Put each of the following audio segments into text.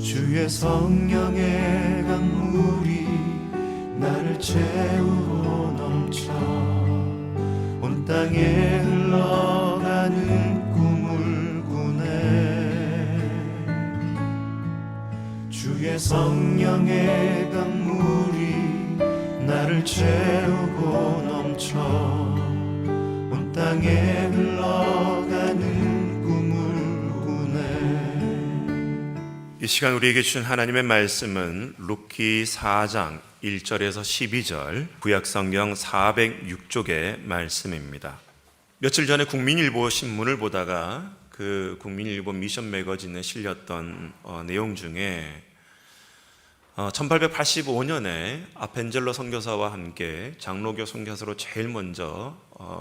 주의 성령의 강물이 나를 채우고 넘쳐 온 땅에 흘러가는 꿈을 꾸네. 주의 성령의 강물이 나를 채우고 넘쳐 온 땅에 흘러가는 꿈을 꾸네. 이 시간 우리에게 주신 하나님의 말씀은 룻기 4장 1절에서 12절 구약성경 406쪽의 말씀입니다. 며칠 전에 국민일보 신문을 보다가 그 국민일보 미션 매거진에 실렸던 내용 중에 1885년에 아펜젤러 선교사와 함께 장로교 선교사로 제일 먼저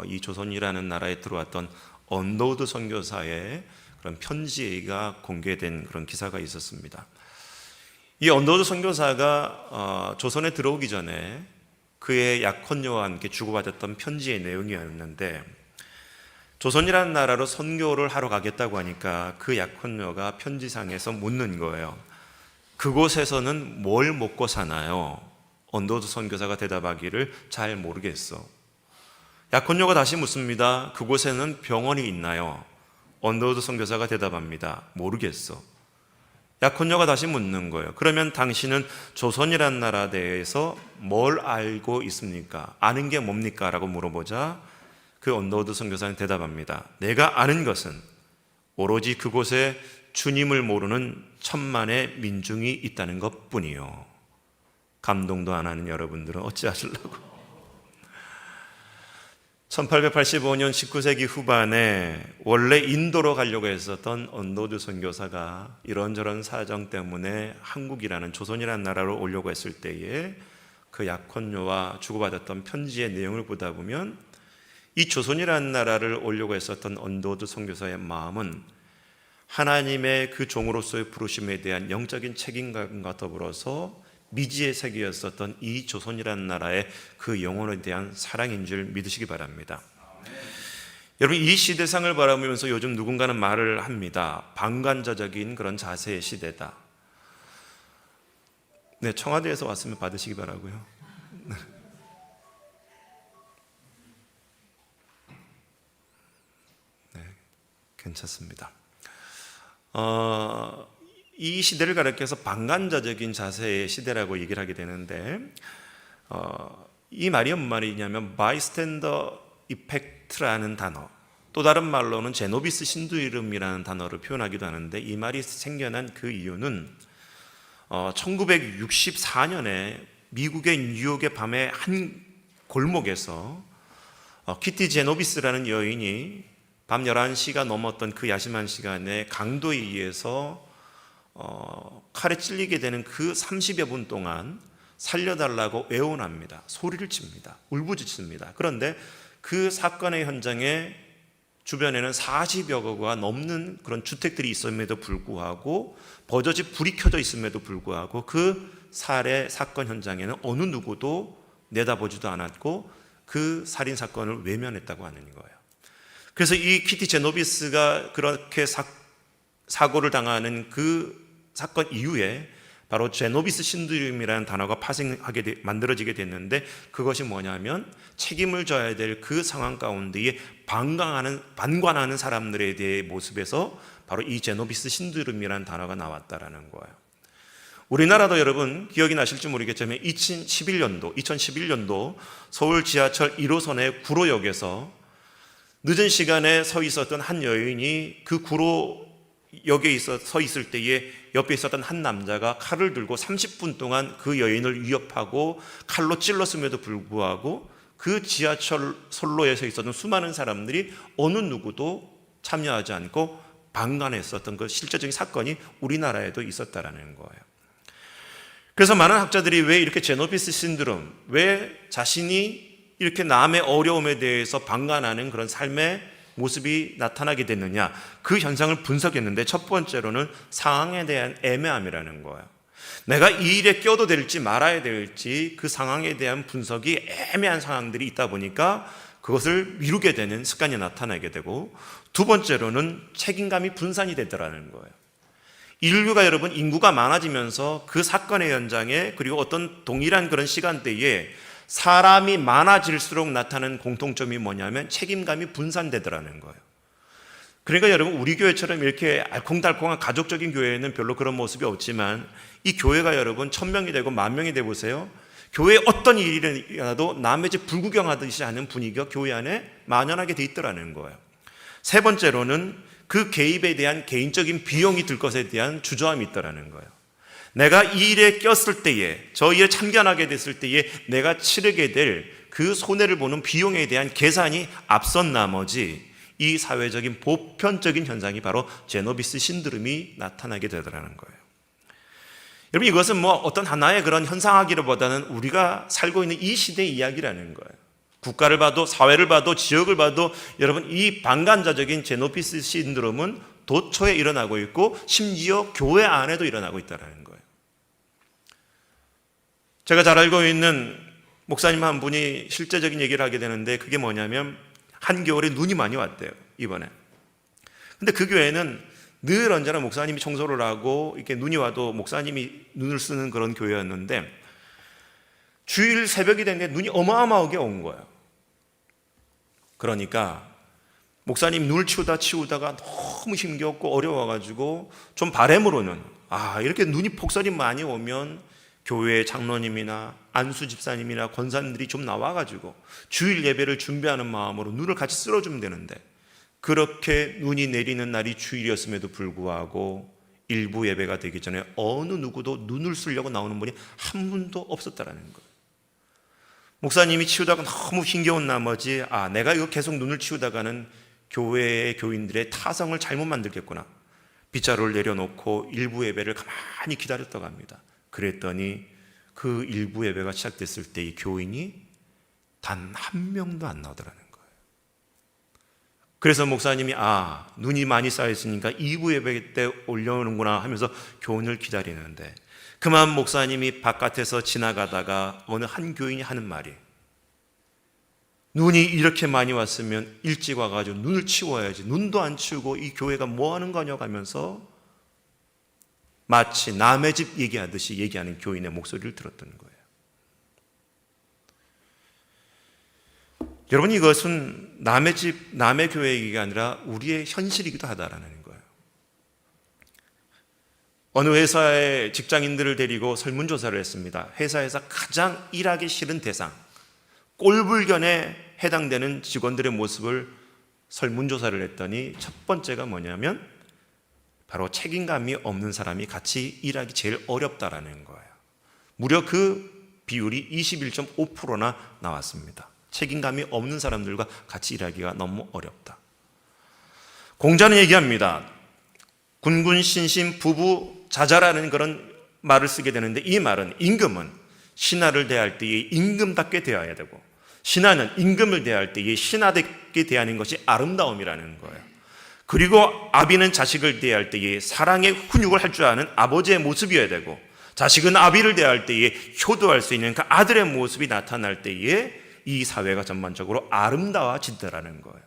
이 조선이라는 나라에 들어왔던 언더우드 선교사의 그런 편지가 공개된 그런 기사가 있었습니다. 이 언더우드 선교사가 조선에 들어오기 전에 그의 약혼녀와 함께 주고받았던 편지의 내용이었는데, 조선이라는 나라로 선교를 하러 가겠다고 하니까 그 약혼녀가 편지상에서 묻는 거예요. 그곳에서는 뭘 먹고 사나요? 언더우드 선교사가 대답하기를 잘 모르겠어. 약혼녀가 다시 묻습니다. 그곳에는 병원이 있나요? 언더우드 선교사가 대답합니다. 모르겠어. 약혼녀가 다시 묻는 거예요. 그러면 당신은 조선이라는 나라에 대해서 뭘 알고 있습니까? 아는 게 뭡니까? 라고 물어보자 그 언더우드 선교사는 대답합니다. 내가 아는 것은 오로지 그곳에 주님을 모르는 천만의 민중이 있다는 것뿐이요. 감동도 안 하는 여러분들은 어찌하실라고? 1885년 19세기 후반에 원래 인도로 가려고 했었던 언더우드 선교사가 이런저런 사정 때문에 한국이라는 조선이라는 나라로 오려고 했을 때에 그 약혼녀와 주고받았던 편지의 내용을 보다 보면 이 조선이라는 나라를 오려고 했었던 언더우드 선교사의 마음은 하나님의 그 종으로서의 부르심에 대한 영적인 책임감과 더불어서 미지의 세계였었던 이 조선이라는 나라의 그 영혼에 대한 사랑인 줄 믿으시기 바랍니다. 여러분, 이 시대상을 바라보면서 요즘 누군가는 말을 합니다. 방관자적인 그런 자세의 시대다. 네, 청와대에서 왔으면 받으시기 바라고요. 네, 괜찮습니다. 이 시대를 가리켜서 방관자적인 자세의 시대라고 얘기를 하게 되는데, 이 말이 뭔 말이냐면 바이스탠더 이펙트라는 단어, 또 다른 말로는 제노비스 신두이름이라는 단어를 표현하기도 하는데, 이 말이 생겨난 그 이유는 1964년에 미국의 뉴욕의 밤의 한 골목에서 키티 제노비스라는 여인이 밤 11시가 넘었던 그 야심한 시간에 강도에 의해서 칼에 찔리게 되는 그 30여 분 동안 살려달라고 애원합니다. 소리를 칩니다. 울부짖습니다. 그런데 그 사건의 현장에 주변에는 40여 개가 넘는 그런 주택들이 있음에도 불구하고, 버젓이 불이 켜져 있음에도 불구하고 그 살해 사건 현장에는 어느 누구도 내다보지도 않았고 그 살인 사건을 외면했다고 하는 거예요. 그래서 이 키티 제노비스가 그렇게 사고를 당하는 그 사건 이후에 바로 제노비스 신두이름이라는 단어가 만들어지게 됐는데, 그것이 뭐냐면 책임을 져야 될 그 상황 가운데에 반관하는 사람들에 대해 모습에서 바로 이 제노비스 신두이름이라는 단어가 나왔다라는 거예요. 우리나라도 여러분 기억이 나실지 모르겠지만 2011년도 서울 지하철 1호선의 구로역에서 늦은 시간에 서 있었던 한 여인이 그 구로역에 서 있을 때에 옆에 있었던 한 남자가 칼을 들고 30분 동안 그 여인을 위협하고 칼로 찔렀음에도 불구하고 그 지하철 선로에 서 있었던 수많은 사람들이 어느 누구도 참여하지 않고 방관했었던 그 실제적인 사건이 우리나라에도 있었다라는 거예요. 그래서 많은 학자들이 왜 이렇게 제노비스 신드롬, 왜 자신이 이렇게 남의 어려움에 대해서 방관하는 그런 삶의 모습이 나타나게 됐느냐, 그 현상을 분석했는데, 첫 번째로는 상황에 대한 애매함이라는 거예요. 내가 이 일에 껴도 될지 말아야 될지 그 상황에 대한 분석이 애매한 상황들이 있다 보니까 그것을 미루게 되는 습관이 나타나게 되고, 두 번째로는 책임감이 분산이 되더라는 거예요. 인류가 여러분 인구가 많아지면서 그 사건의 현장에 그리고 어떤 동일한 그런 시간대에 사람이 많아질수록 나타나는 공통점이 뭐냐면 책임감이 분산되더라는 거예요. 그러니까 여러분 우리 교회처럼 이렇게 알콩달콩한 가족적인 교회에는 별로 그런 모습이 없지만 이 교회가 여러분 1000명이 되고 10,000명이 돼 보세요. 교회에 어떤 일이 일어나도 남의 집 불구경하듯이 하는 분위기가 교회 안에 만연하게 돼 있더라는 거예요. 세 번째로는 그 개입에 대한 개인적인 비용이 들 것에 대한 주저함이 있더라는 거예요. 내가 이 일에 꼈을 때에, 저 일에 참견하게 됐을 때에 내가 치르게 될 그 손해를 보는 비용에 대한 계산이 앞선 나머지 이 사회적인 보편적인 현상이 바로 제노비스 신드롬이 나타나게 되더라는 거예요. 여러분 이것은 뭐 어떤 하나의 그런 현상이라기보다는 우리가 살고 있는 이 시대의 이야기라는 거예요. 국가를 봐도 사회를 봐도 지역을 봐도 여러분 이 반간자적인 제노비스 신드롬은 도처에 일어나고 있고 심지어 교회 안에도 일어나고 있다는 거예요. 제가 잘 알고 있는 목사님 한 분이 실제적인 얘기를 하게 되는데 그게 뭐냐면 한겨울에 눈이 많이 왔대요, 이번에. 근데 그 교회는 늘 언제나 목사님이 청소를 하고 이렇게 눈이 와도 목사님이 눈을 쓰는 그런 교회였는데 주일 새벽이 됐는데 눈이 어마어마하게 온 거예요. 그러니까 목사님 눈을 치우다가 너무 힘겹고 어려워가지고 좀 바람으로는 이렇게 눈이 폭설이 많이 오면 교회 장로님이나 안수 집사님이나 권사님들이 좀 나와가지고 주일 예배를 준비하는 마음으로 눈을 같이 쓸어주면 되는데 그렇게 눈이 내리는 날이 주일이었음에도 불구하고 일부 예배가 되기 전에 어느 누구도 눈을 쓰려고 나오는 분이 한 분도 없었다라는 거예요. 목사님이 치우다가 너무 힘겨운 나머지 내가 이거 계속 눈을 치우다가는 교회의 교인들의 타성을 잘못 만들겠구나. 빗자루를 내려놓고 일부 예배를 가만히 기다렸다고 합니다. 그랬더니 그 일부 예배가 시작됐을 때 이 교인이 단 한 명도 안 나오더라는 거예요. 그래서 목사님이 눈이 많이 쌓였으니까 2부 예배 때 올려오는구나 하면서 교인을 기다리는데 그만 목사님이 바깥에서 지나가다가 어느 한 교인이 하는 말이 눈이 이렇게 많이 왔으면 일찍 와가지고 눈을 치워야지 눈도 안 치우고 이 교회가 뭐 하는 거냐고 하면서 마치 남의 집 얘기하듯이 얘기하는 교인의 목소리를 들었던 거예요. 여러분 이것은 남의 집, 남의 교회 얘기가 아니라 우리의 현실이기도 하다라는 거예요. 어느 회사의 직장인들을 데리고 설문조사를 했습니다. 회사에서 가장 일하기 싫은 대상, 꼴불견에 해당되는 직원들의 모습을 설문조사를 했더니 첫 번째가 뭐냐면 바로 책임감이 없는 사람이 같이 일하기 제일 어렵다라는 거예요. 무려 그 비율이 21.5%나 나왔습니다. 책임감이 없는 사람들과 같이 일하기가 너무 어렵다. 공자는 얘기합니다. 군군신신 부부자자라는 그런 말을 쓰게 되는데 이 말은 임금은 신하를 대할 때에 임금답게 대해야 되고 신하는 임금을 대할 때에 신하답게 대하는 것이 아름다움이라는 거예요. 그리고 아비는 자식을 대할 때에 사랑의 훈육을 할 줄 아는 아버지의 모습이어야 되고 자식은 아비를 대할 때에 효도할 수 있는 그 아들의 모습이 나타날 때에 이 사회가 전반적으로 아름다워진다라는 거예요.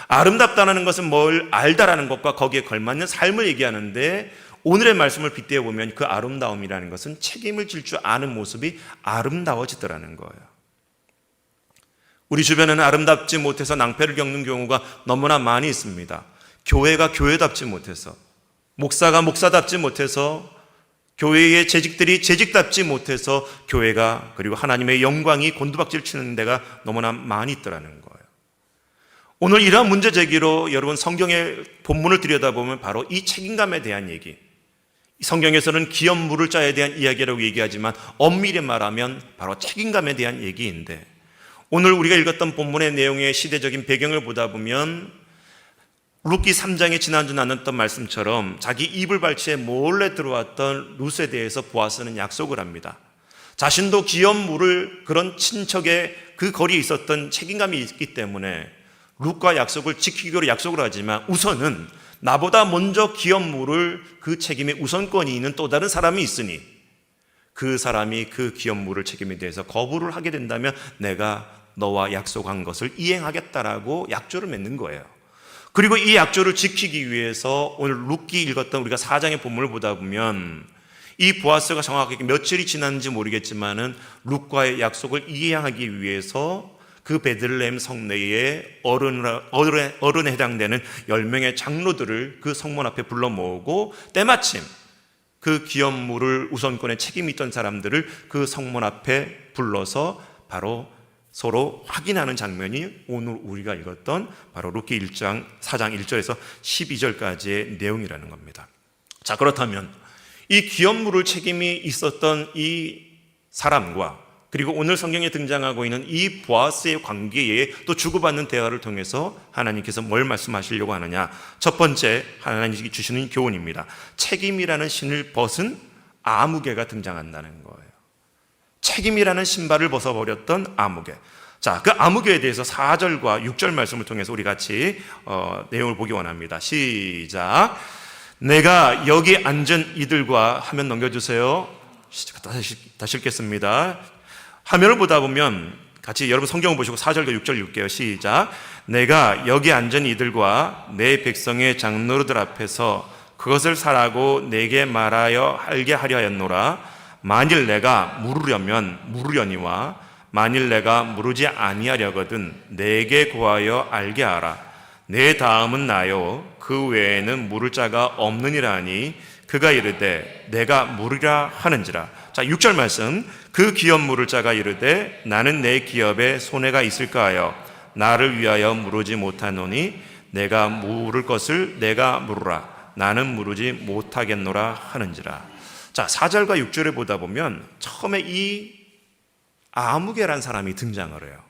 아름답다는 것은 뭘 알다라는 것과 거기에 걸맞는 삶을 얘기하는데 오늘의 말씀을 빗대어 보면 그 아름다움이라는 것은 책임을 질 줄 아는 모습이 아름다워지더라는 거예요. 우리 주변에는 아름답지 못해서 낭패를 겪는 경우가 너무나 많이 있습니다. 교회가 교회답지 못해서, 목사가 목사답지 못해서, 교회의 재직들이 재직답지 못해서 교회가 그리고 하나님의 영광이 곤두박질 치는 데가 너무나 많이 있더라는 거예요. 오늘 이러한 문제 제기로 여러분 성경의 본문을 들여다보면 바로 이 책임감에 대한 얘기, 성경에서는 기업물을 자에 대한 이야기라고 얘기하지만 엄밀히 말하면 바로 책임감에 대한 얘기인데 오늘 우리가 읽었던 본문의 내용의 시대적인 배경을 보다 보면 룻기 3장에 지난주 나눴던 말씀처럼 자기 이불 발치에 몰래 들어왔던 룻에 대해서 보아스는 약속을 합니다. 자신도 기업물을 그런 친척의 그 거리에 있었던 책임감이 있기 때문에 룻과 약속을 지키기로 약속을 하지만 우선은 나보다 먼저 기업물을 그 책임의 우선권이 있는 또 다른 사람이 있으니 그 사람이 그 기업물을 책임에 대해서 거부를 하게 된다면 내가 너와 약속한 것을 이행하겠다라고 약조를 맺는 거예요. 그리고 이 약조를 지키기 위해서 오늘 룻기 읽었던 우리가 4장의 본문을 보다 보면 이 보아스가 정확하게 며칠이 지났는지 모르겠지만은 룻과의 약속을 이행하기 위해서 그 베들레헴 성내에 어른에 해당되는 10명의 장로들을 그 성문 앞에 불러 모으고 때마침 그 기업물을 우선권에 책임이 있던 사람들을 그 성문 앞에 불러서 바로 서로 확인하는 장면이 오늘 우리가 읽었던 바로 룻기 1장 4장 1절에서 12절까지의 내용이라는 겁니다. 자, 그렇다면 이 기업물을 책임이 있었던 이 사람과 그리고 오늘 성경에 등장하고 있는 이 보아스의 관계에 또 주고받는 대화를 통해서 하나님께서 뭘 말씀하시려고 하느냐? 첫 번째, 하나님이 주시는 교훈입니다. 책임이라는 신을 벗은 아무개가 등장한다는 거예요. 책임이라는 신발을 벗어버렸던 아무개. 자, 그 아무개에 대해서 4절과 6절 말씀을 통해서 우리 같이 내용을 보기 원합니다. 시작. 내가 여기 앉은 이들과 화면 넘겨주세요. 다시 읽겠습니다. 화면을 보다 보면 같이 여러분 성경을 보시고 4절과 6절 읽게요. 시작. 내가 여기 앉은 이들과 내 백성의 장로들 앞에서 그것을 사라고 내게 말하여 알게 하려 하였노라. 만일 내가 물으려니와 만일 내가 물으지 아니하려거든 내게 구하여 알게 하라. 내 다음은 나요 그 외에는 물을 자가 없느니라니 그가 이르되 내가 물으라 하는지라. 자, 6절 말씀. 그 기업 물을 자가 이르되 나는 내 기업에 손해가 있을까 하여 나를 위하여 물으지 못하노니 내가 물을 것을 내가 물으라. 나는 물으지 못하겠노라 하는지라. 자, 4절과 6절을 보다 보면 처음에 이 아무개란 사람이 등장을 해요.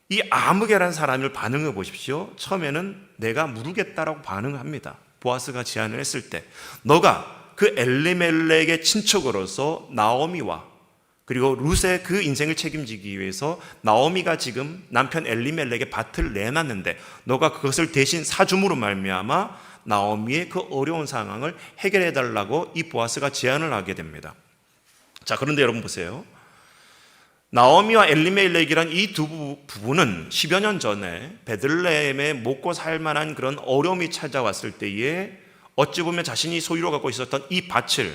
이 아무개란 사람을 반응해 보십시오. 처음에는 내가 물으겠다라고 반응합니다. 보아스가 제안을 했을 때 너가 그 엘리멜렉의 친척으로서 나오미와 그리고 룻의 그 인생을 책임지기 위해서 나오미가 지금 남편 엘리멜렉의 밭을 내놨는데 너가 그것을 대신 사줌으로 말미암아 나오미의 그 어려운 상황을 해결해 달라고 이 보아스가 제안을 하게 됩니다. 자, 그런데 여러분 보세요. 나오미와 엘리멜렉이란 이 두 부부는 10여 년 전에 베들레헴에 먹고 살 만한 그런 어려움이 찾아왔을 때에 어찌 보면 자신이 소유로 갖고 있었던 이 밭을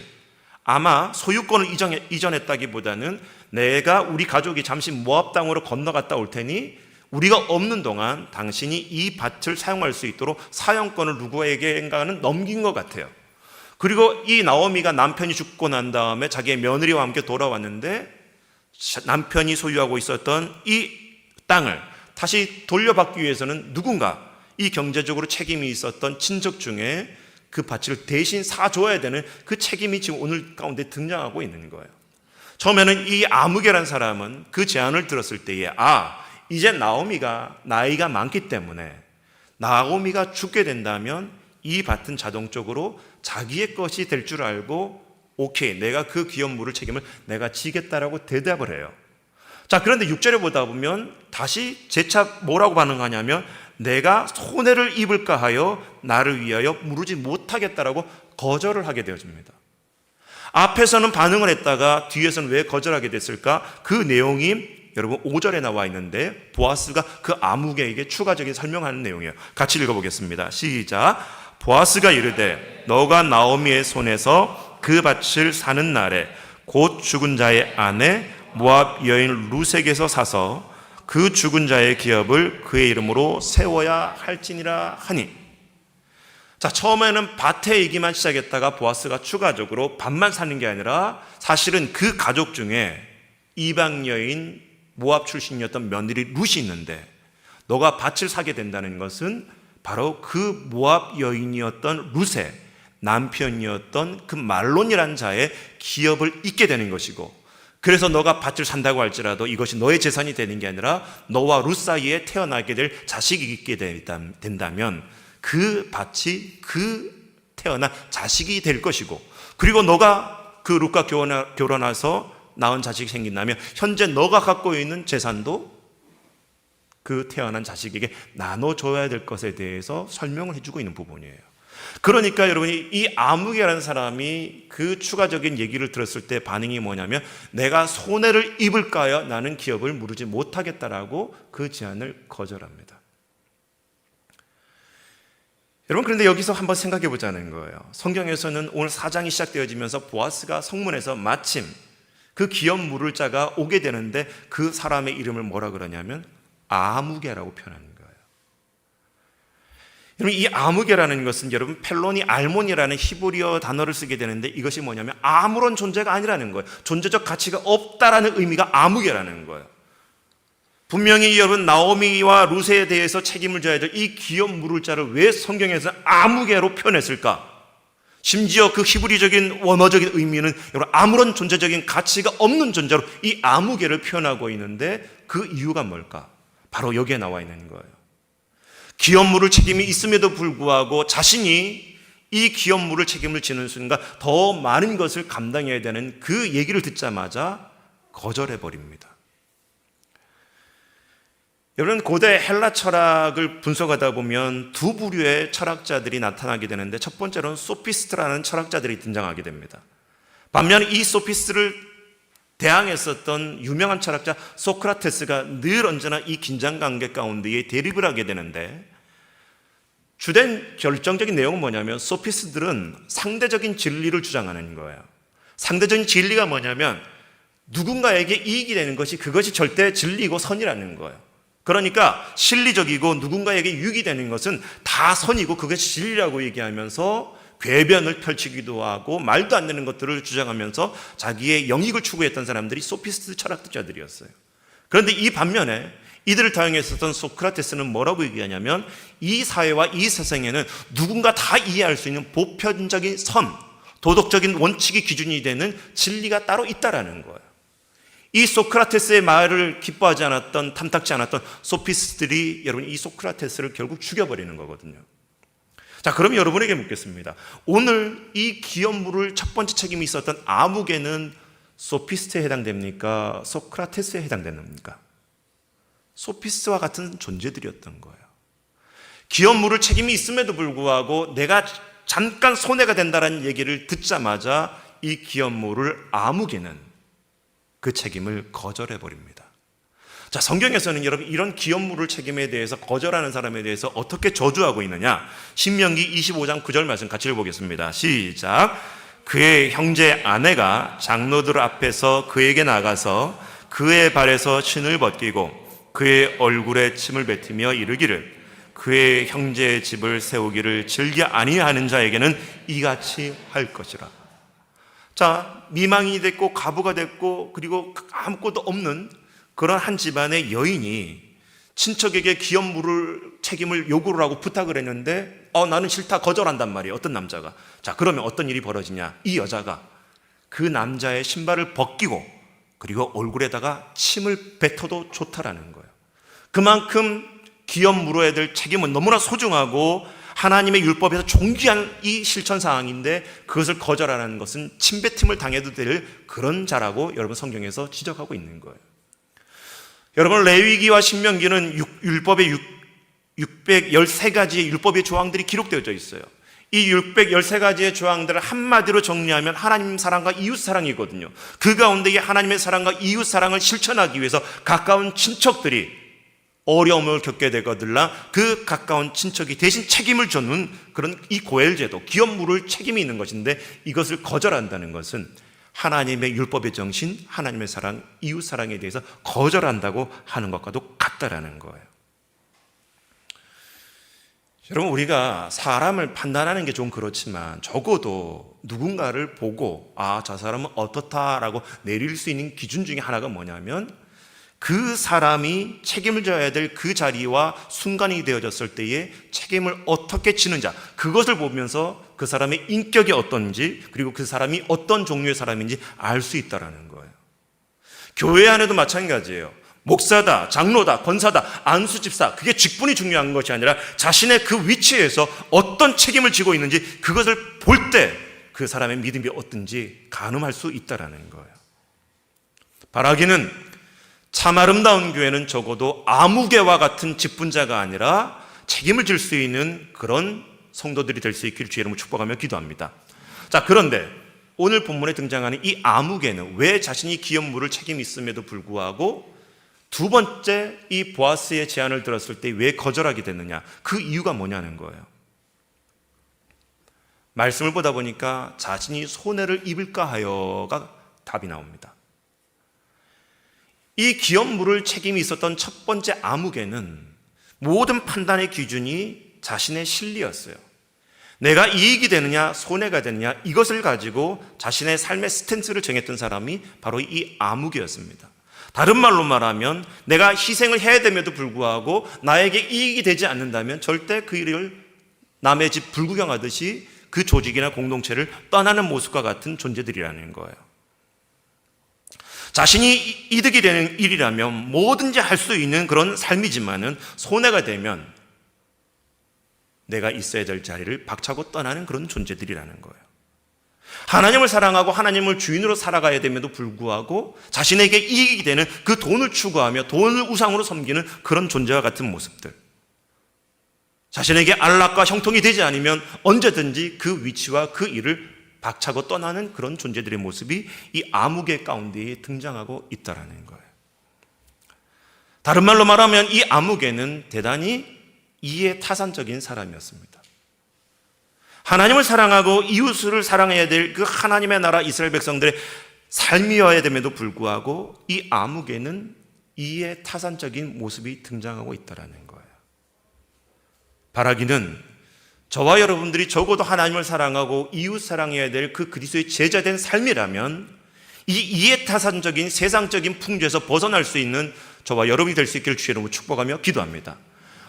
아마 소유권을 이전했다기보다는 내가 우리 가족이 잠시 모압 땅으로 건너갔다 올 테니 우리가 없는 동안 당신이 이 밭을 사용할 수 있도록 사용권을 누구에게인가는 넘긴 것 같아요. 그리고 이 나오미가 남편이 죽고 난 다음에 자기의 며느리와 함께 돌아왔는데 남편이 소유하고 있었던 이 땅을 다시 돌려받기 위해서는 누군가 이 경제적으로 책임이 있었던 친척 중에 그 밭을 대신 사줘야 되는 그 책임이 지금 오늘 가운데 등장하고 있는 거예요. 처음에는 이 아무개란 사람은 그 제안을 들었을 때에 이제 나오미가 나이가 많기 때문에 나오미가 죽게 된다면 이 밭은 자동적으로 자기의 것이 될 줄 알고 오케이, 내가 그 기업물을 책임을 내가 지겠다라고 대답을 해요. 자, 그런데 6절에 보다 보면 다시 재차 뭐라고 반응하냐면 내가 손해를 입을까 하여 나를 위하여 물으지 못하겠다라고 거절을 하게 되어집니다. 앞에서는 반응을 했다가 뒤에서는 왜 거절하게 됐을까? 그 내용이 여러분 5절에 나와 있는데 보아스가 그 아무개에게 추가적인 설명하는 내용이에요. 같이 읽어보겠습니다. 시작. 보아스가 이르되 너가 나오미의 손에서 그 밭을 사는 날에 곧 죽은 자의 아내 모압 여인 룻에게서 사서 그 죽은 자의 기업을 그의 이름으로 세워야 할지니라 하니. 자, 처음에는 밭의 얘기만 시작했다가 보아스가 추가적으로 밭만 사는 게 아니라 사실은 그 가족 중에 이방 여인 모압 출신이었던 며느리 룻이 있는데 너가 밭을 사게 된다는 것은 바로 그 모압 여인이었던 룻의 남편이었던 그 말론이라는 자의 기업을 잇게 되는 것이고, 그래서 너가 밭을 산다고 할지라도 이것이 너의 재산이 되는 게 아니라 너와 룻 사이에 태어나게 될 자식이 있게 된다면 그 밭이 그 태어난 자식이 될 것이고, 그리고 너가 그 룻과 결혼해서 낳은 자식이 생긴다면 현재 너가 갖고 있는 재산도 그 태어난 자식에게 나눠줘야 될 것에 대해서 설명을 해주고 있는 부분이에요. 그러니까 여러분이 이 아무개라는 사람이 그 추가적인 얘기를 들었을 때 반응이 뭐냐면 내가 손해를 입을까요? 나는 기업을 물으지 못하겠다라고 그 제안을 거절합니다. 여러분, 그런데 여기서 한번 생각해 보자는 거예요. 성경에서는 오늘 4장이 시작되어지면서 보아스가 성문에서 마침 그 기업 물을 자가 오게 되는데 그 사람의 이름을 뭐라 그러냐면 아무개라고 표현하는 거예요. 여러분, 이 아무개라는 것은 여러분 펠로니 알몬이라는 히브리어 단어를 쓰게 되는데 이것이 뭐냐면 아무런 존재가 아니라는 거예요. 존재적 가치가 없다라는 의미가 아무개라는 거예요. 분명히 여러분 나오미와 루세에 대해서 책임을 져야 될 이 기업 물을 자를 왜 성경에서 아무개로 표현했을까? 심지어 그 히브리적인 원어적인 의미는 여러분 아무런 존재적인 가치가 없는 존재로 이 아무개를 표현하고 있는데 그 이유가 뭘까? 바로 여기에 나와 있는 거예요. 기업 물을 책임이 있음에도 불구하고 자신이 이 기업 물을 책임을 지는 순간 더 많은 것을 감당해야 되는 그 얘기를 듣자마자 거절해 버립니다. 여러분, 고대 헬라 철학을 분석하다 보면 두 부류의 철학자들이 나타나게 되는데 첫 번째로는 소피스트라는 철학자들이 등장하게 됩니다. 반면 이 소피스트를 대항했었던 유명한 철학자 소크라테스가 늘 언제나 이 긴장관계 가운데에 대립을 하게 되는데 주된 결정적인 내용은 뭐냐면 소피스트들은 상대적인 진리를 주장하는 거예요. 상대적인 진리가 뭐냐면 누군가에게 이익이 되는 것이 그것이 절대 진리고 선이라는 거예요. 그러니까 실리적이고 누군가에게 유익이 되는 것은 다 선이고 그것이 진리라고 얘기하면서 궤변을 펼치기도 하고 말도 안 되는 것들을 주장하면서 자기의 영익을 추구했던 사람들이 소피스트 철학자들이었어요. 그런데 이 반면에 이들을 대항했었던 소크라테스는 뭐라고 얘기하냐면 이 사회와 이 세상에는 누군가 다 이해할 수 있는 보편적인 선, 도덕적인 원칙이 기준이 되는 진리가 따로 있다라는 거예요. 이 소크라테스의 말을 기뻐하지 않았던, 탐탁지 않았던 소피스트들이 여러분 이 소크라테스를 결국 죽여버리는 거거든요. 자, 그럼 여러분에게 묻겠습니다. 오늘 이 기업 물을 첫 번째 책임이 있었던 아무개는 소피스트에 해당됩니까? 소크라테스에 해당됩니까? 소피스트와 같은 존재들이었던 거예요. 기업 물을 책임이 있음에도 불구하고 내가 잠깐 손해가 된다는 얘기를 듣자마자 이 기업 물을 아무개는 그 책임을 거절해 버립니다. 자, 성경에서는 여러분 이런 기업 물을 책임에 대해서 거절하는 사람에 대해서 어떻게 저주하고 있느냐? 신명기 25장 9절 말씀 같이 읽어보겠습니다. 시작. 그의 형제 아내가 장로들 앞에서 그에게 나가서 그의 발에서 신을 벗기고 그의 얼굴에 침을 뱉으며 이르기를 그의 형제의 집을 세우기를 즐겨 아니하는 자에게는 이같이 할 것이라. 자, 미망이 됐고 가부가 됐고 그리고 아무것도 없는 그런 한 집안의 여인이 친척에게 기업 물을 책임을 요구를 하고 부탁을 했는데 나는 싫다 거절한단 말이에요. 어떤 남자가. 자, 그러면 어떤 일이 벌어지냐? 이 여자가 그 남자의 신발을 벗기고 그리고 얼굴에다가 침을 뱉어도 좋다라는 거예요. 그만큼 기업 물어야 될 책임은 너무나 소중하고 하나님의 율법에서 존귀한 이 실천 사항인데 그것을 거절하는 것은 침뱉음을 당해도 될 그런 자라고 여러분 성경에서 지적하고 있는 거예요. 여러분, 레위기와 신명기는 율법의 613가지의 율법의 조항들이 기록되어져 있어요. 이 613가지의 조항들을 한마디로 정리하면 하나님 사랑과 이웃 사랑이거든요. 그 가운데 하나님의 사랑과 이웃 사랑을 실천하기 위해서 가까운 친척들이 어려움을 겪게 되거들라 그 가까운 친척이 대신 책임을 져는 그런 이 고엘제도, 기업 물을 책임이 있는 것인데 이것을 거절한다는 것은 하나님의 율법의 정신, 하나님의 사랑, 이웃 사랑에 대해서 거절한다고 하는 것과도 같다라는 거예요. 여러분, 우리가 사람을 판단하는 게 좀 그렇지만 적어도 누군가를 보고 저 사람은 어떻다라고 내릴 수 있는 기준 중에 하나가 뭐냐면 그 사람이 책임을 져야 될 그 자리와 순간이 되어졌을 때에 책임을 어떻게 지는 자, 그것을 보면서 그 사람의 인격이 어떤지 그리고 그 사람이 어떤 종류의 사람인지 알 수 있다는 거예요. 교회 안에도 마찬가지예요. 목사다, 장로다, 권사다, 안수집사, 그게 직분이 중요한 것이 아니라 자신의 그 위치에서 어떤 책임을 지고 있는지 그것을 볼 때 그 사람의 믿음이 어떤지 가늠할 수 있다는 거예요. 바라기는 참 아름다운 교회는 적어도 아무개와 같은 직분자가 아니라 책임을 질 수 있는 그런 성도들이 될 수 있기를 주의 이름으로 축복하며 기도합니다. 자, 그런데 오늘 본문에 등장하는 이 아무개는 왜 자신이 기업 물을 책임이 있음에도 불구하고 두 번째 이 보아스의 제안을 들었을 때 왜 거절하게 됐느냐? 그 이유가 뭐냐는 거예요. 말씀을 보다 보니까 자신이 손해를 입을까 하여가 답이 나옵니다. 이 기업 물을 책임이 있었던 첫 번째 아무개는 모든 판단의 기준이 자신의 실리였어요. 내가 이익이 되느냐 손해가 되느냐 이것을 가지고 자신의 삶의 스탠스를 정했던 사람이 바로 이 아무개였습니다. 다른 말로 말하면 내가 희생을 해야 됨에도 불구하고 나에게 이익이 되지 않는다면 절대 그 일을 남의 집 불구경하듯이 그 조직이나 공동체를 떠나는 모습과 같은 존재들이라는 거예요. 자신이 이득이 되는 일이라면 뭐든지 할 수 있는 그런 삶이지만은 손해가 되면 내가 있어야 될 자리를 박차고 떠나는 그런 존재들이라는 거예요. 하나님을 사랑하고 하나님을 주인으로 살아가야 됨에도 불구하고 자신에게 이익이 되는 그 돈을 추구하며 돈을 우상으로 섬기는 그런 존재와 같은 모습들. 자신에게 안락과 형통이 되지 않으면 언제든지 그 위치와 그 일을 박차고 떠나는 그런 존재들의 모습이 이 아무개 가운데에 등장하고 있다는 거예요. 다른 말로 말하면 이 아무개는 대단히 이해타산적인 사람이었습니다. 하나님을 사랑하고 이웃을 사랑해야 될 그 하나님의 나라 이스라엘 백성들의 삶이어야 됨에도 불구하고 이 아무개는 이해타산적인 모습이 등장하고 있다는 거예요. 바라기는 저와 여러분들이 적어도 하나님을 사랑하고 이웃 사랑해야 될 그 그리스도의 제자된 삶이라면 이 이해타산적인 세상적인 풍조에서 벗어날 수 있는 저와 여러분이 될 수 있기를 주의 이름으로 축복하며 기도합니다.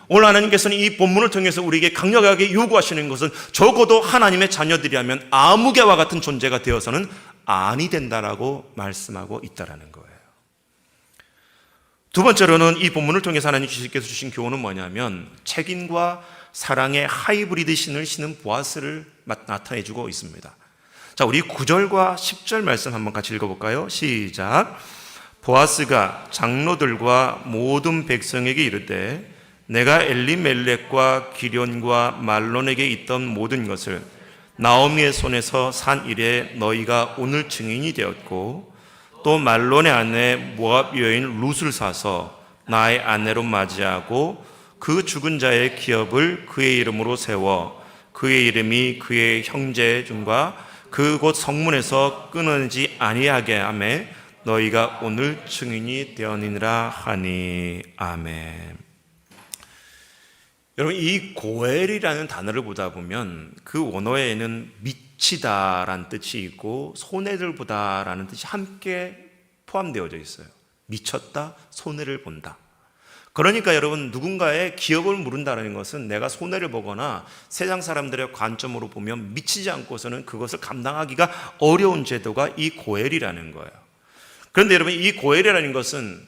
오늘 하나님께서는 이 본문을 통해서 우리에게 강력하게 요구하시는 것은 적어도 하나님의 자녀들이라면 아무개와 같은 존재가 되어서는 아니 된다라고 말씀하고 있다는 거예요. 두 번째로는 이 본문을 통해서 하나님께서 주신 교훈은 뭐냐면 책임과 사랑의 하이브리드 신을 신은 보아스를 나타내주고 있습니다. 자, 우리 9절과 10절 말씀 한번 같이 읽어볼까요? 시작. 보아스가 장로들과 모든 백성에게 이르되 내가 엘리멜렉과 기련과 말론에게 있던 모든 것을 나오미의 손에서 산 이래 너희가 오늘 증인이 되었고 또 말론의 아내 모압 여인 룻을 사서 나의 아내로 맞이하고 그 죽은 자의 기업을 그의 이름으로 세워 그의 이름이 그의 형제 중과 그곳 성문에서 끊어지지 아니하게 하며 너희가 오늘 증인이 되었느니라 하니. 아멘. 여러분, 이 고엘이라는 단어를 보다 보면 그 원어에는 미치다라는 뜻이 있고 손해를 보다라는 뜻이 함께 포함되어져 있어요. 미쳤다, 손해를 본다. 그러니까 여러분, 누군가의 기업을 물은다는 것은 내가 손해를 보거나 세상 사람들의 관점으로 보면 미치지 않고서는 그것을 감당하기가 어려운 제도가 이 고엘이라는 거예요. 그런데 여러분, 이 고엘이라는 것은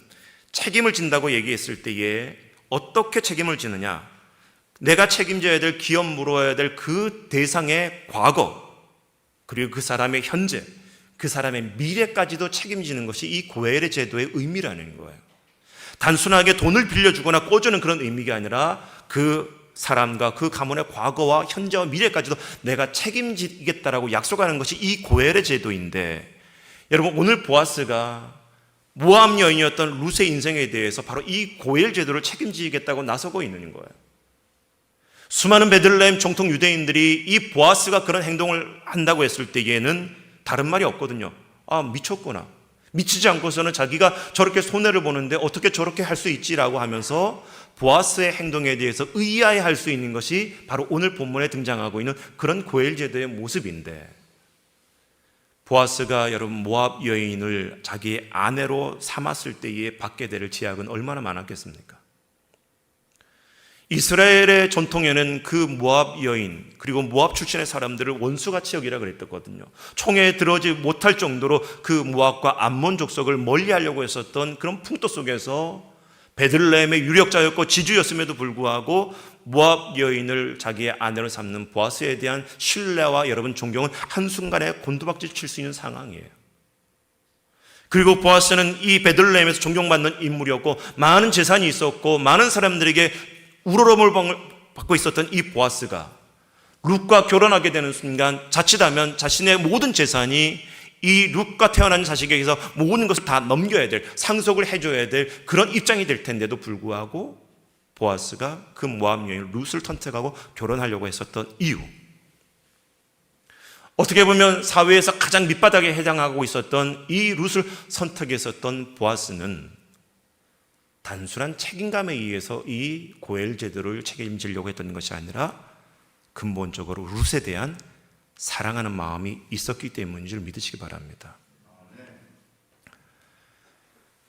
책임을 진다고 얘기했을 때에 어떻게 책임을 지느냐, 내가 책임져야 될, 기업 물어야 될 그 대상의 과거, 그리고 그 사람의 현재, 그 사람의 미래까지도 책임지는 것이 이 고엘의 제도의 의미라는 거예요. 단순하게 돈을 빌려주거나 꿔주는 그런 의미가 아니라 그 사람과 그 가문의 과거와 현재와 미래까지도 내가 책임지겠다라고 약속하는 것이 이 고엘의 제도인데, 여러분, 오늘 보아스가 모압 여인이었던 룻의 인생에 대해서 바로 이 고엘 제도를 책임지겠다고 나서고 있는 거예요. 수많은 베들레헴 정통 유대인들이 이 보아스가 그런 행동을 한다고 했을 때에는 다른 말이 없거든요. 아, 미쳤구나. 미치지 않고서는 자기가 저렇게 손해를 보는데 어떻게 저렇게 할 수 있지라고 하면서 보아스의 행동에 대해서 의아해할 수 있는 것이 바로 오늘 본문에 등장하고 있는 그런 고엘 제도의 모습인데, 보아스가 여러분 모압 여인을 자기의 아내로 삼았을 때에 받게 될 제약은 얼마나 많았겠습니까? 이스라엘의 전통에는 그 모압 여인 그리고 모압 출신의 사람들을 원수같이 여기라 그랬거든요. 총에 들어오지 못할 정도로 그 모압과 암몬 족속을 멀리하려고 했었던 그런 풍토 속에서 베들레헴의 유력자였고 지주였음에도 불구하고 모압 여인을 자기의 아내로 삼는 보아스에 대한 신뢰와 여러분 존경은 한순간에 곤두박질 칠 수 있는 상황이에요. 그리고 보아스는 이 베들레헴에서 존경받는 인물이었고 많은 재산이 있었고 많은 사람들에게 우러러을 받고 있었던 이 보아스가 룻과 결혼하게 되는 순간 자칫하면 자신의 모든 재산이 이 룻과 태어난 자식에게서 모든 것을 다 넘겨야 될, 상속을 해줘야 될 그런 입장이 될 텐데도 불구하고 보아스가 그 모압 여인 룻을 선택하고 결혼하려고 했었던 이유, 어떻게 보면 사회에서 가장 밑바닥에 해당하고 있었던 이 룻을 선택했었던 보아스는 단순한 책임감에 의해서 이 고엘 제도를 책임지려고 했던 것이 아니라 근본적으로 룻에 대한 사랑하는 마음이 있었기 때문인 줄 믿으시기 바랍니다.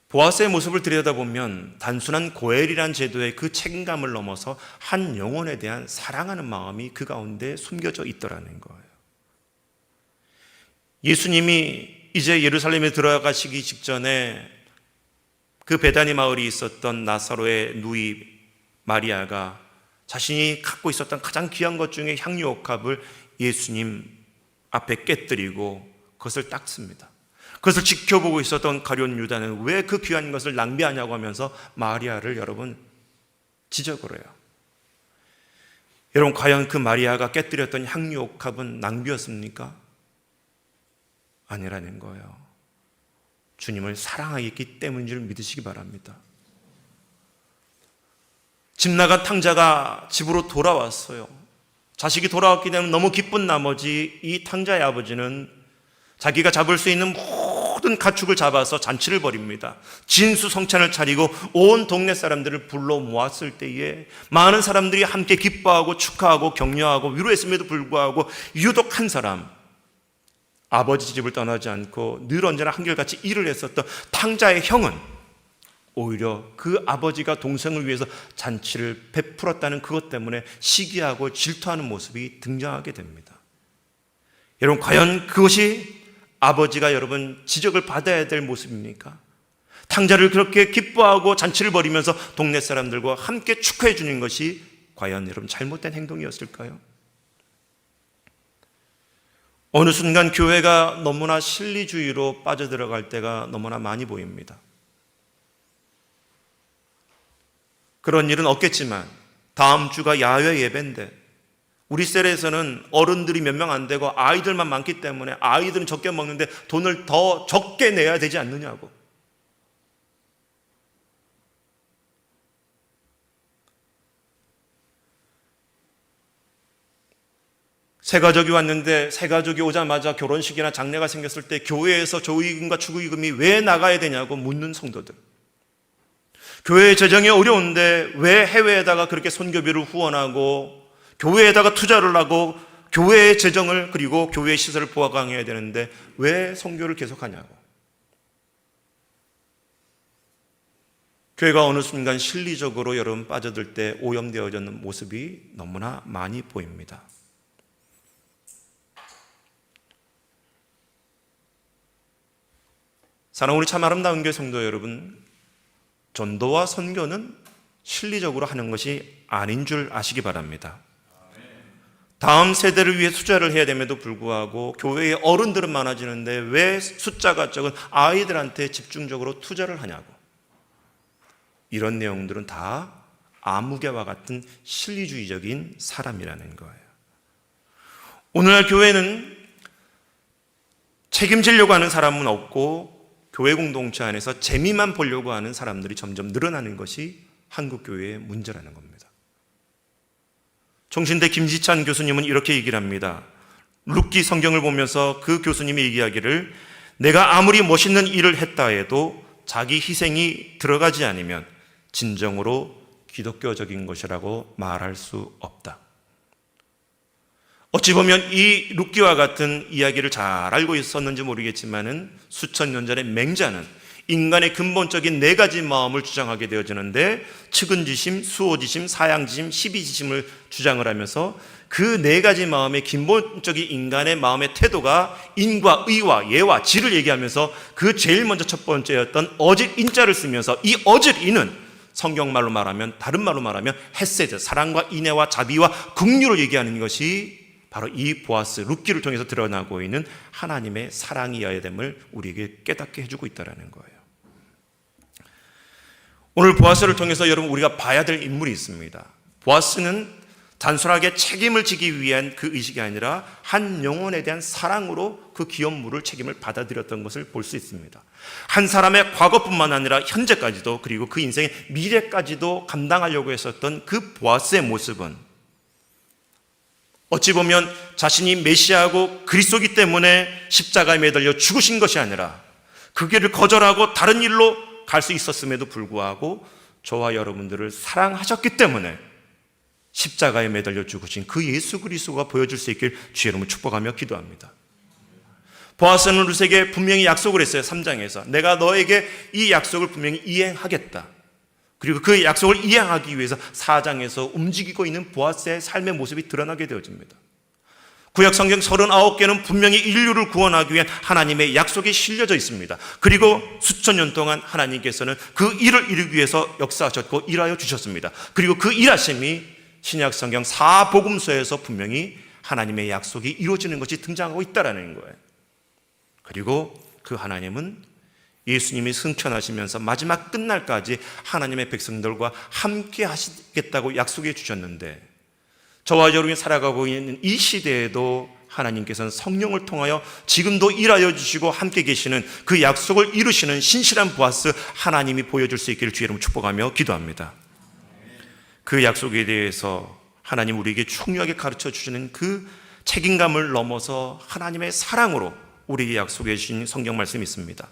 보아스의 모습을 들여다보면 단순한 고엘이란 제도의 그 책임감을 넘어서 한 영혼에 대한 사랑하는 마음이 그 가운데 숨겨져 있더라는 거예요. 예수님이 이제 예루살렘에 들어가시기 직전에 그 베다니 마을이 있었던 나사로의 누이 마리아가 자신이 갖고 있었던 가장 귀한 것 중에 향유 옥합을 예수님 앞에 깨뜨리고 그것을 닦습니다. 그것을 지켜보고 있었던 가룟 유다는 왜 그 귀한 것을 낭비하냐고 하면서 마리아를 여러분 지적을 해요. 여러분, 과연 그 마리아가 깨뜨렸던 향유 옥합은 낭비였습니까? 아니라는 거예요. 주님을 사랑하기 때문인 줄 믿으시기 바랍니다. 집 나간 탕자가 집으로 돌아왔어요. 자식이 돌아왔기 때문에 너무 기쁜 나머지 이 탕자의 아버지는 자기가 잡을 수 있는 모든 가축을 잡아서 잔치를 벌입니다. 진수성찬을 차리고 온 동네 사람들을 불러 모았을 때에 많은 사람들이 함께 기뻐하고 축하하고 격려하고 위로했음에도 불구하고 유독 한 사람, 아버지 집을 떠나지 않고 늘 언제나 한결같이 일을 했었던 탕자의 형은 오히려 그 아버지가 동생을 위해서 잔치를 베풀었다는 그것 때문에 시기하고 질투하는 모습이 등장하게 됩니다. 여러분, 과연 그것이 아버지가 여러분 지적을 받아야 될 모습입니까? 탕자를 그렇게 기뻐하고 잔치를 벌이면서 동네 사람들과 함께 축하해 주는 것이 과연 여러분 잘못된 행동이었을까요? 어느 순간 교회가 너무나 실리주의로 빠져들어갈 때가 너무나 많이 보입니다. 그런 일은 없겠지만 다음 주가 야외 예배인데 우리 셀에서는 어른들이 몇 명 안 되고 아이들만 많기 때문에 아이들은 적게 먹는데 돈을 더 적게 내야 되지 않느냐고. 새 가족이 왔는데 새 가족이 오자마자 결혼식이나 장례가 생겼을 때 교회에서 조의금과 축의금이 왜 나가야 되냐고 묻는 성도들. 교회의 재정이 어려운데 왜 해외에다가 그렇게 선교비를 후원하고 교회에다가 투자를 하고 교회의 재정을 그리고 교회의 시설을 보강해야 되는데 왜 선교를 계속하냐고. 교회가 어느 순간 실리적으로 여러분 빠져들 때 오염되어지는 모습이 너무나 많이 보입니다. 사랑하는 우리 참 아름다운 교회 성도 여러분, 전도와 선교는 실리적으로 하는 것이 아닌 줄 아시기 바랍니다. 다음 세대를 위해 투자를 해야 됨에도 불구하고 교회의 어른들은 많아지는데 왜 숫자가 적은 아이들한테 집중적으로 투자를 하냐고. 이런 내용들은 다 아무개와 같은 실리주의적인 사람이라는 거예요. 오늘날 교회는 책임지려고 하는 사람은 없고 교회 공동체 안에서 재미만 보려고 하는 사람들이 점점 늘어나는 것이 한국교회의 문제라는 겁니다. 총신대 김지찬 교수님은 이렇게 얘기를 합니다. 룻기 성경을 보면서 그 교수님이 얘기하기를 내가 아무리 멋있는 일을 했다 해도 자기 희생이 들어가지 않으면 진정으로 기독교적인 것이라고 말할 수 없다. 어찌 보면 이 룻기와 같은 이야기를 잘 알고 있었는지 모르겠지만은 수천 년 전에 맹자는 인간의 근본적인 네 가지 마음을 주장하게 되어지는데 측은지심, 수호지심, 사양지심, 시비지심을 주장을 하면서 그 네 가지 마음의 근본적인 인간의 마음의 태도가 인과 의와 예와 지를 얘기하면서 그 제일 먼저 첫 번째였던 어질 인자를 쓰면서 이 어질 인은 성경말로 말하면 다른 말로 말하면 헤세드, 사랑과 인애와 자비와 긍휼을 얘기하는 것이 바로 이 보아스, 룻기를 통해서 드러나고 있는 하나님의 사랑이어야 됨을 우리에게 깨닫게 해주고 있다는 거예요. 오늘 보아스를 통해서 여러분 우리가 봐야 될 인물이 있습니다. 보아스는 단순하게 책임을 지기 위한 그 의식이 아니라 한 영혼에 대한 사랑으로 그 귀한 물을 책임을 받아들였던 것을 볼 수 있습니다. 한 사람의 과거뿐만 아니라 현재까지도 그리고 그 인생의 미래까지도 감당하려고 했었던 그 보아스의 모습은 어찌 보면 자신이 메시아고 그리스도이기 때문에 십자가에 매달려 죽으신 것이 아니라 그 길을 거절하고 다른 일로 갈 수 있었음에도 불구하고 저와 여러분들을 사랑하셨기 때문에 십자가에 매달려 죽으신 그 예수 그리스도가 보여줄 수 있길 주의 이름으로 축복하며 기도합니다. 보아스는 룻에게 분명히 약속을 했어요. 3장에서 내가 너에게 이 약속을 분명히 이행하겠다. 그리고 그 약속을 이행하기 위해서 4장에서 움직이고 있는 보아스의 삶의 모습이 드러나게 되어집니다. 구약 성경 39개는 분명히 인류를 구원하기 위한 하나님의 약속이 실려져 있습니다. 그리고 수천 년 동안 하나님께서는 그 일을 이루기 위해서 역사하셨고 일하여 주셨습니다. 그리고 그 일하심이 신약 성경 4복음서에서 분명히 하나님의 약속이 이루어지는 것이 등장하고 있다는 거예요. 그리고 그 하나님은 예수님이 승천하시면서 마지막 끝날까지 하나님의 백성들과 함께 하시겠다고 약속해 주셨는데 저와 여러분이 살아가고 있는 이 시대에도 하나님께서는 성령을 통하여 지금도 일하여 주시고 함께 계시는 그 약속을 이루시는 신실한 보아스 하나님이 보여줄 수 있기를 주의 이름으로 축복하며 기도합니다. 그 약속에 대해서 하나님 우리에게 중요하게 가르쳐 주시는 그 책임감을 넘어서 하나님의 사랑으로 우리에게 약속해 주신 성경 말씀이 있습니다.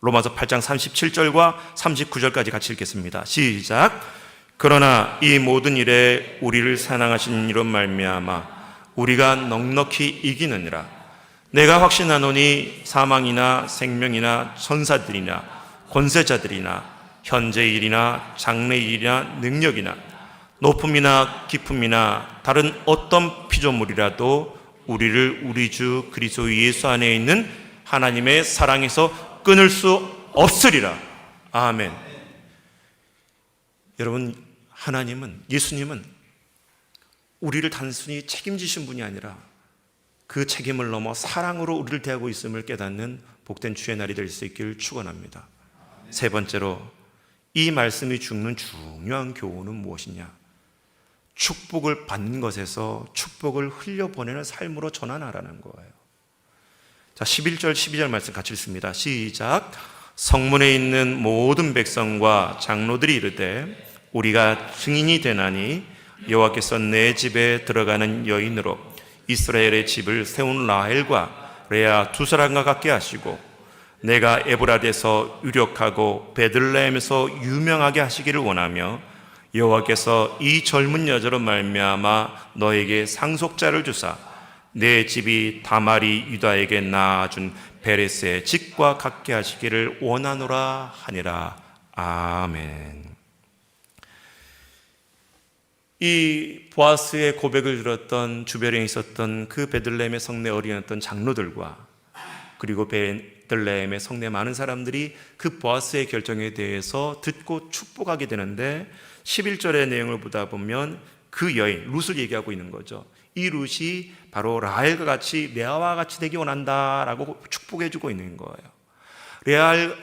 로마서 8장 37절과 39절까지 같이 읽겠습니다. 시작. 그러나 이 모든 일에 우리를 사랑하신 이로 말미암아 우리가 넉넉히 이기느니라. 내가 확신하노니 사망이나 생명이나 천사들이나 권세자들이나 현재 일이나 장래 일이나 능력이나 높음이나 깊음이나 다른 어떤 피조물이라도 우리를 우리 주 그리스도 예수 안에 있는 하나님의 사랑에서 끊을 수 없으리라. 아멘. 여러분, 하나님은, 예수님은 우리를 단순히 책임지신 분이 아니라 그 책임을 넘어 사랑으로 우리를 대하고 있음을 깨닫는 복된 주의 날이 될 수 있기를 축원합니다. 세 번째로 이 말씀이 주는 중요한 교훈은 무엇이냐? 축복을 받는 것에서 축복을 흘려보내는 삶으로 전환하라는 거예요. 자, 11절 12절 말씀 같이 읽습니다. 시작. 성문에 있는 모든 백성과 장로들이 이르되 우리가 증인이 되나니 여호와께서 내 집에 들어가는 여인으로 이스라엘의 집을 세운 라헬과 레아 두 사람과 같게 하시고 내가 에브라데서 유력하고 베들레헴에서 유명하게 하시기를 원하며 여호와께서 이 젊은 여자로 말미암아 너에게 상속자를 주사 내 집이 다말이 유다에게 낳아준 베레스의 집과 같게 하시기를 원하노라 하니라. 아멘. 이 보아스의 고백을 들었던 주변에 있었던 그 베들레헴의 성내 어린이였던 장로들과 그리고 베들레헴의 성내 많은 사람들이 그 보아스의 결정에 대해서 듣고 축복하게 되는데 11절의 내용을 보다 보면 그 여인 룻을 얘기하고 있는 거죠. 이 룻이 바로 라헬과 같이 레아와 같이 되기 원한다라고 축복해 주고 있는 거예요.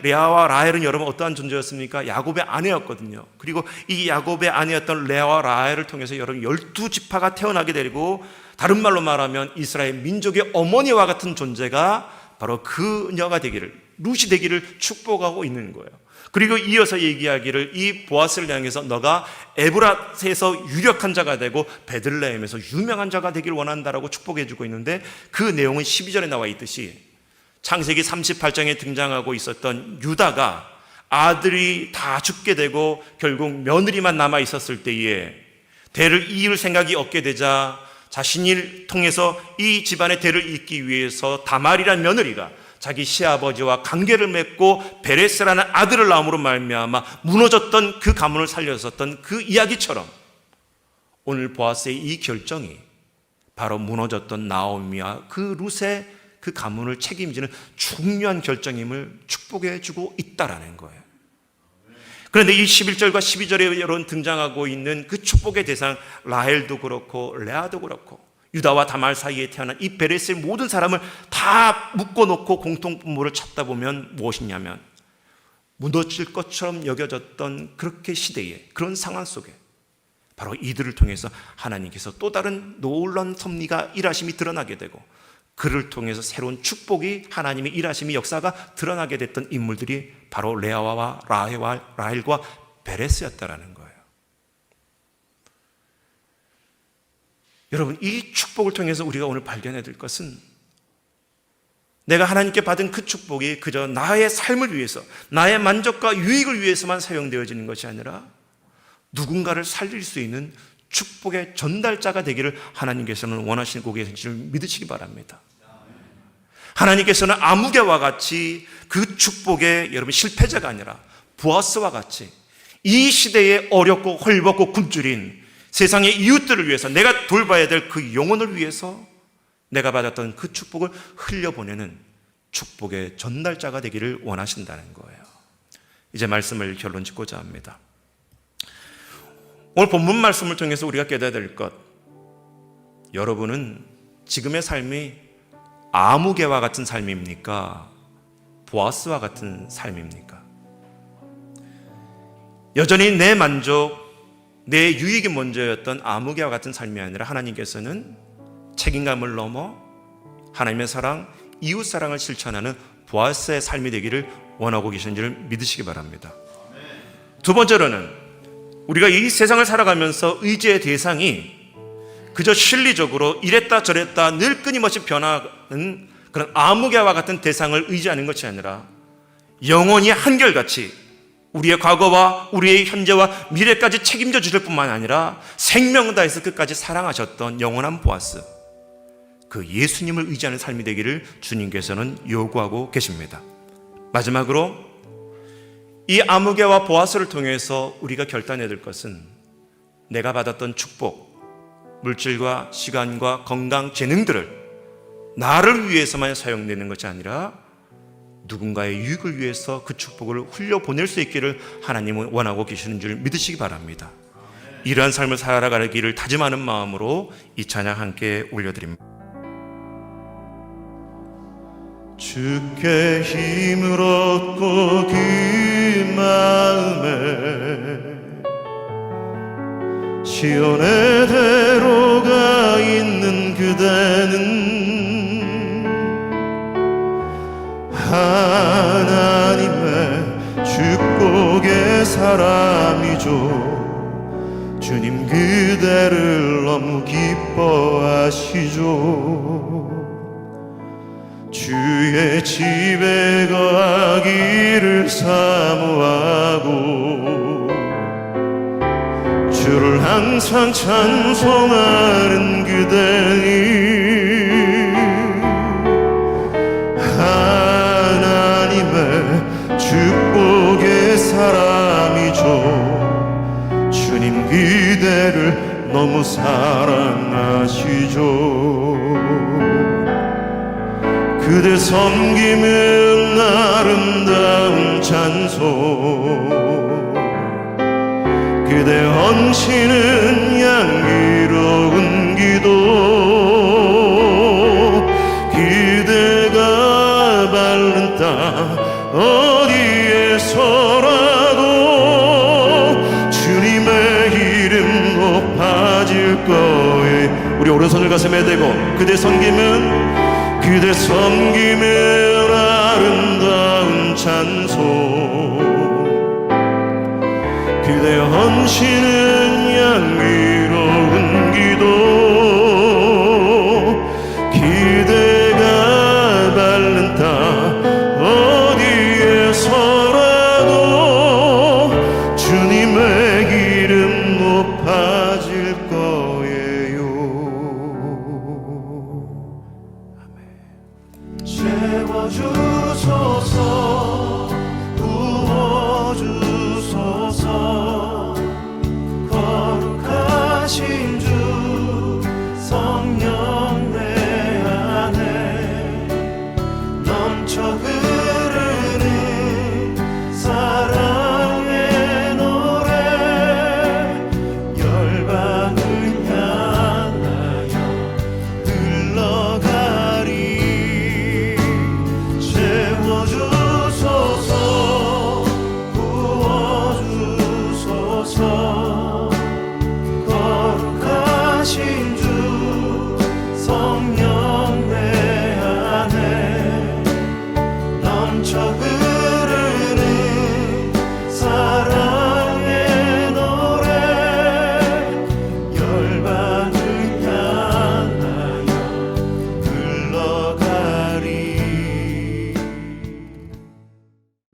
레아와 라헬은 여러분 어떠한 존재였습니까? 야곱의 아내였거든요. 그리고 이 야곱의 아내였던 레아와 라헬을 통해서 여러분 12지파가 태어나게 되고 다른 말로 말하면 이스라엘 민족의 어머니와 같은 존재가 바로 그녀가 되기를, 룻이 되기를 축복하고 있는 거예요. 그리고 이어서 얘기하기를 이 보아스를 향해서 너가 에브라스에서 유력한 자가 되고 베들레헴에서 유명한 자가 되기를 원한다라고 축복해 주고 있는데 그 내용은 12절에 나와 있듯이 창세기 38장에 등장하고 있었던 유다가 아들이 다 죽게 되고 결국 며느리만 남아 있었을 때에 대를 이을 생각이 없게 되자 자신을 통해서 이 집안의 대를 잇기 위해서 다말이라는 며느리가 자기 시아버지와 관계를 맺고 베레스라는 아들을 낳음으로 말미암아 무너졌던 그 가문을 살렸었던 그 이야기처럼 오늘 보아스의 이 결정이 바로 무너졌던 나오미와 그 룻의 그 가문을 책임지는 중요한 결정임을 축복해 주고 있다라는 거예요. 그런데 이 11절과 12절에 여러분 등장하고 있는 그 축복의 대상 라헬도 그렇고 레아도 그렇고 유다와 다말 사이에 태어난 이 베레스의 모든 사람을 다 묶어놓고 공통분모를 찾다 보면 무엇이냐면 무너질 것처럼 여겨졌던 그렇게 시대에 그런 상황 속에 바로 이들을 통해서 하나님께서 또 다른 놀라운 섭리가 일하심이 드러나게 되고 그를 통해서 새로운 축복이 하나님의 일하심이 역사가 드러나게 됐던 인물들이 바로 레아와 라헬과 베레스였다라는 거예요. 여러분, 이 축복을 통해서 우리가 오늘 발견해야 될 것은 내가 하나님께 받은 그 축복이 그저 나의 삶을 위해서, 나의 만족과 유익을 위해서만 사용되어지는 것이 아니라 누군가를 살릴 수 있는 축복의 전달자가 되기를 하나님께서는 원하시고 계신 줄 믿으시기 바랍니다. 하나님께서는 아무개와 같이 그 축복의 여러분 실패자가 아니라 보아스와 같이 이 시대에 어렵고 헐벗고 굶주린 세상의 이웃들을 위해서, 내가 돌봐야 될 그 영혼을 위해서 내가 받았던 그 축복을 흘려보내는 축복의 전달자가 되기를 원하신다는 거예요. 이제 말씀을 결론 짓고자 합니다. 오늘 본문 말씀을 통해서 우리가 깨달아야 될 것, 여러분은 지금의 삶이 아무개와 같은 삶입니까? 보아스와 같은 삶입니까? 여전히 내 만족, 내 유익이 먼저였던 아무개와 같은 삶이 아니라 하나님께서는 책임감을 넘어 하나님의 사랑, 이웃 사랑을 실천하는 보아스의 삶이 되기를 원하고 계신 줄 믿으시기 바랍니다. 두 번째로는 우리가 이 세상을 살아가면서 의지의 대상이 그저 실리적으로 이랬다 저랬다 늘 끊임없이 변하는 그런 아무개와 같은 대상을 의지하는 것이 아니라 영원히 한결같이 우리의 과거와 우리의 현재와 미래까지 책임져 주실 뿐만 아니라 생명을 다해서 끝까지 사랑하셨던 영원한 보아스, 그 예수님을 의지하는 삶이 되기를 주님께서는 요구하고 계십니다. 마지막으로 이 아무개와 보아스를 통해서 우리가 결단해야 될 것은 내가 받았던 축복, 물질과 시간과 건강, 재능들을 나를 위해서만 사용되는 것이 아니라 누군가의 유익을 위해서 그 축복을 흘려보낼 수 있기를 하나님은 원하고 계시는 줄 믿으시기 바랍니다. 이러한 삶을 살아가기를 다짐하는 마음으로 이 찬양 함께 올려드립니다. 주께 힘을 얻고 그 마음에 시온의 대로가 있는 그대는 하나님의 축복의 사람이죠. 주님 그대를 너무 기뻐하시죠. 주의 집에 거하기를 사모하고 주를 항상 찬송하는 그대니 하나님의 축복의 사람이죠. 주님 그대를 너무 사랑하시죠. 그대 섬김은 아름다운 찬송, 그대 헌신은 향기로운 기도, 그대가 바른 땅 어디에서라도 주님의 이름 높아질 거예요. 우리 오른손을 가슴에 대고 그대 섬김은 아름다운 찬송, 그대 헌신은 향기로운 기도, 그대가 바른 땅 어디에서라도 주님의 이름 높아질 거예요. 채워주소서, 부어주소서, 거룩하신 주 성령 내 안에 넘쳐 흐르는 사랑의 노래, 열방을 향하여 흘러가리. 채워주소서, 부어주소서, 거룩하신 주 성령 내 안에 넘쳐